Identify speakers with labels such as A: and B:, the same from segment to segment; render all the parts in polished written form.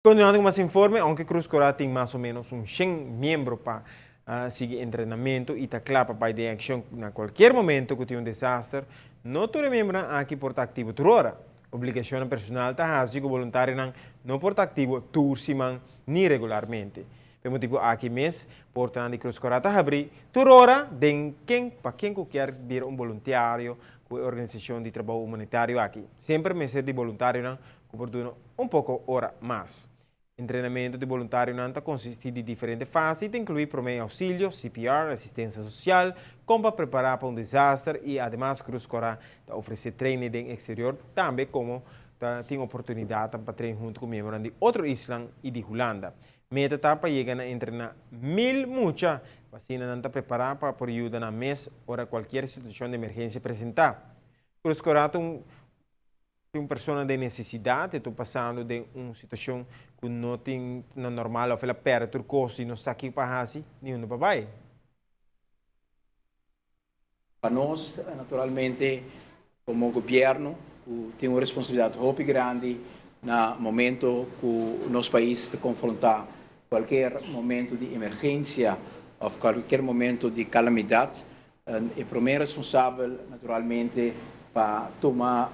A: Continuando com mais informe, onde Cruz Coral tem mais ou menos 100 membros para seguir treinamento e está claro para ir ação na qualquer momento que tem desastre. Não todo membro aqui porta ativo por hora. Obrigação personal está assim que o voluntário não porta ativo tursiman nem regularmente. Por motivo aqui mês, porta de Cruz Coral está abrir por hora para quem quer vir voluntário com a organização de trabalho humanitário aqui. Sempre mês de voluntário oportuno pouco hora mais. O treinamento de voluntário consiste de diferentes fases, inclui primeiro auxílio, CPR, assistência social, como para preparar para desastre e, además, Cruz Coral oferece treino no exterior, também como tem oportunidade para treinar junto com membros de outras islas e de Holanda. Meta etapa chega a treinar 1000 muchas, vacina está preparada para ajudar na mês ou qualquer situação de emergência apresentar. Cruz Coral uma pessoa de necessidade, estou passando de uma situação que não tem normal, ou ela perde o curso e não está aqui para fazer, nenhum papai.
B: Para nós, naturalmente, como governo, tem uma responsabilidade muito grande no momento que o nosso país se confronta qualquer momento de emergência ou qualquer momento de calamidade. É o primeiro responsável, naturalmente, para tomar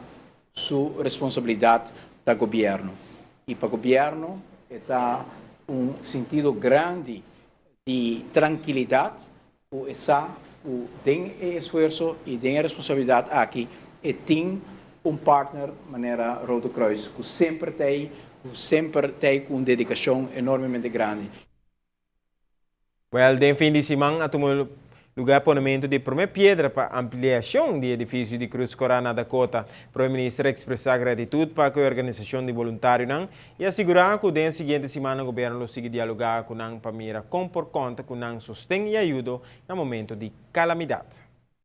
B: sua responsabilidade do governo. E para o governo está sentido grande de tranquilidade, tem esforço e tem responsabilidade aqui e tem partner maneira Rodo Cruz que sempre tem com dedicação enormemente grande.
A: Well, den fim de semana, tomou lugar ponemento de primeira pedra para ampliação do edifício de Cruz Coral na Dakota. O Primeiro-Ministro expressou gratidão para a organização de voluntários e assegurar que na seguinte semana o governo siga dialogar com a família com por conta com o sustento e ajuda no momento de calamidade.